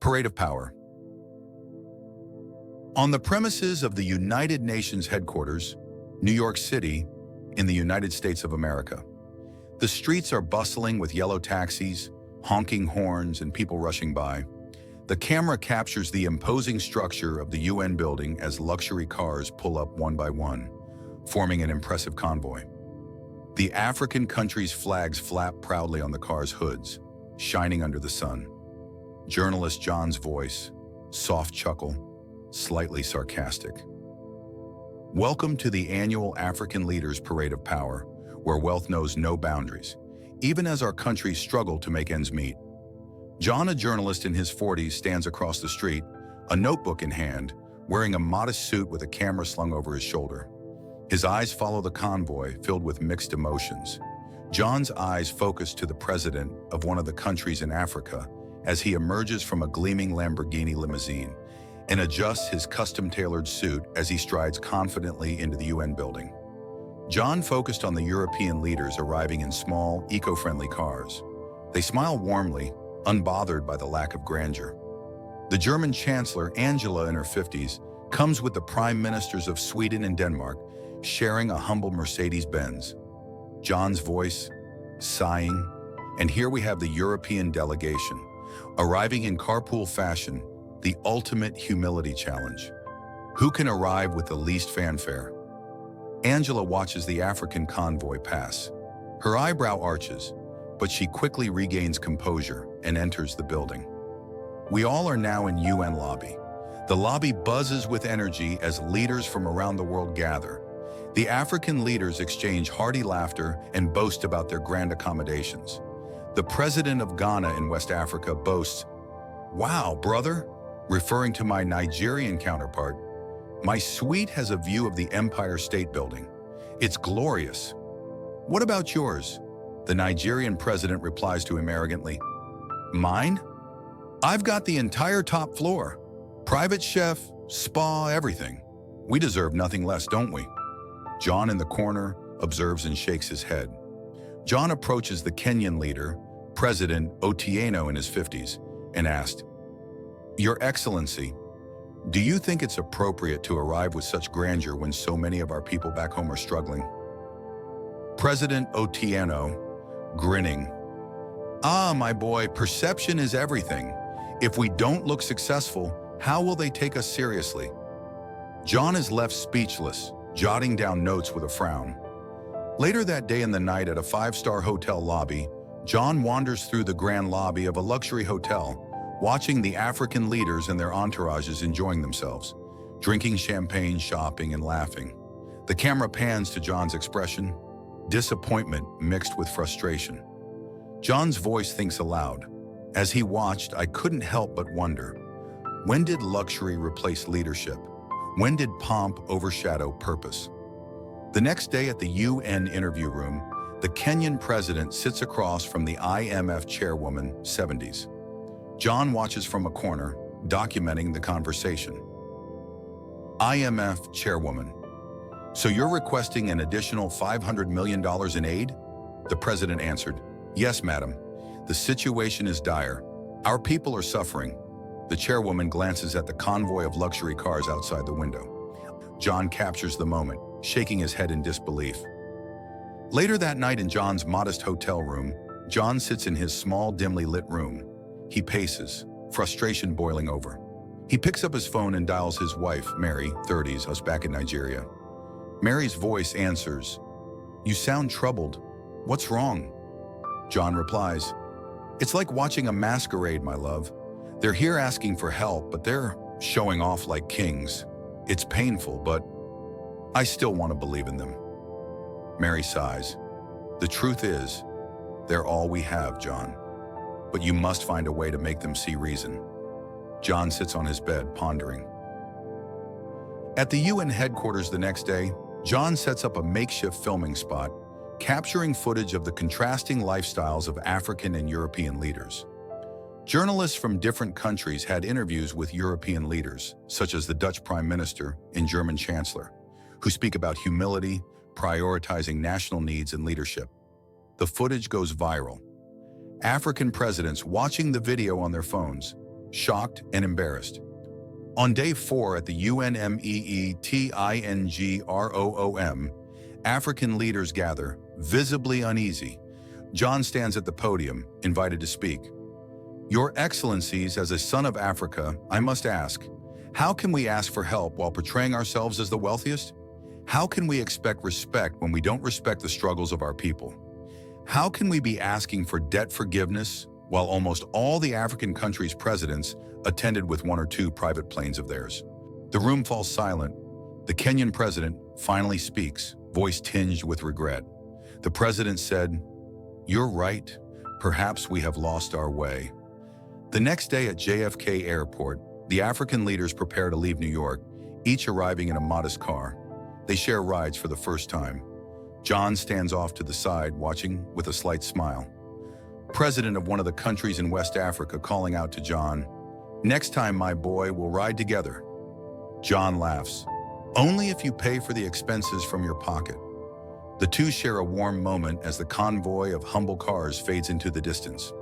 Parade of Power. On the premises of the United Nations headquarters, New York City, in the United States of America, the streets are bustling with yellow taxis, honking horns, and people rushing by. The camera captures the imposing structure of the UN building as luxury cars pull up one by one, forming an impressive convoy. The African countries' flags flap proudly on the cars' hoods, shining under the sun. Journalist John's voice, soft chuckle, slightly sarcastic. Welcome to the annual African Leaders Parade of Power, where wealth knows no boundaries, even as our countries struggle to make ends meet. John, a journalist in his 40s, stands across the street, a notebook in hand, wearing a modest suit with a camera slung over his shoulder. His eyes follow the convoy, filled with mixed emotions. John's eyes focus to the president of one of the countries in Africa as he emerges from a gleaming Lamborghini limousine and adjusts his custom-tailored suit as he strides confidently into the UN building. John focused on the European leaders arriving in small, eco-friendly cars. They smile warmly, unbothered by the lack of grandeur. The German Chancellor, Angela, in her 50s, comes with the prime ministers of Sweden and Denmark, sharing a humble Mercedes-Benz. John's voice, sighing, and here we have the European delegation, arriving in carpool fashion, the ultimate humility challenge. Who can arrive with the least fanfare? Angela watches the African convoy pass. Her eyebrow arches, but she quickly regains composure and enters the building. We all are now in UN lobby. The lobby buzzes with energy as leaders from around the world gather. The African leaders exchange hearty laughter and boast about their grand accommodations. The president of Ghana in West Africa boasts, "Wow, brother," referring to my Nigerian counterpart. "My suite has a view of the Empire State Building. It's glorious." "What about yours?" The Nigerian president replies to him arrogantly. "Mine? I've got the entire top floor. Private chef, spa, everything. We deserve nothing less, don't we?" John in the corner observes and shakes his head. John approaches the Kenyan leader, President Otieno in his 50s, and asked, "Your Excellency, do you think it's appropriate to arrive with such grandeur when so many of our people back home are struggling?" President Otieno, grinning, "Ah, my boy, perception is everything. If we don't look successful, how will they take us seriously?" John is left speechless, jotting down notes with a frown. Later that day in the night at a 5-star hotel lobby, John wanders through the grand lobby of a luxury hotel, watching the African leaders and their entourages enjoying themselves, drinking champagne, shopping, and laughing. The camera pans to John's expression, disappointment mixed with frustration. John's voice thinks aloud. As he watched, I couldn't help but wonder, when did luxury replace leadership? When did pomp overshadow purpose? The next day at the UN interview room, the Kenyan president sits across from the IMF chairwoman, 70s. John watches from a corner, documenting the conversation. IMF chairwoman, "So you're requesting an additional $500 million in aid?" The president answered, "Yes, madam. The situation is dire. Our people are suffering." The chairwoman glances at the convoy of luxury cars outside the window. John captures the moment, shaking his head in disbelief. Later that night in John's modest hotel room, John sits in his small, dimly lit room. He paces, frustration boiling over. He picks up his phone and dials his wife, Mary, 30s, us back in Nigeria. Mary's voice answers, "You sound troubled. What's wrong?" John replies, "It's like watching a masquerade, my love. They're here asking for help, but they're showing off like kings. It's painful, but I still want to believe in them." Mary sighs. "The truth is, they're all we have, John. But you must find a way to make them see reason." John sits on his bed, pondering. At the UN headquarters the next day, John sets up a makeshift filming spot, capturing footage of the contrasting lifestyles of African and European leaders. Journalists from different countries had interviews with European leaders, such as the Dutch Prime Minister and German Chancellor, who speak about humility, prioritizing national needs and leadership. The footage goes viral. African presidents watching the video on their phones, shocked and embarrassed. On day 4 at the UNMEETINGROOM, African leaders gather, visibly uneasy. John stands at the podium, invited to speak. Your Excellencies, as a son of Africa, I must ask, how can we ask for help while portraying ourselves as the wealthiest? How can we expect respect when we don't respect the struggles of our people? How can we be asking for debt forgiveness while almost all the African countries' presidents attended with 1 or 2 private planes of theirs? The room falls silent. The Kenyan president finally speaks, voice tinged with regret. The president said, "You're right. Perhaps we have lost our way." The next day at JFK Airport, the African leaders prepare to leave New York, each arriving in a modest car. They share rides for the first time. John stands off to the side, watching with a slight smile. President of one of the countries in West Africa calling out to John, "Next time, my boy, we'll ride together." John laughs, "Only if you pay for the expenses from your pocket." The two share a warm moment as the convoy of humble cars fades into the distance.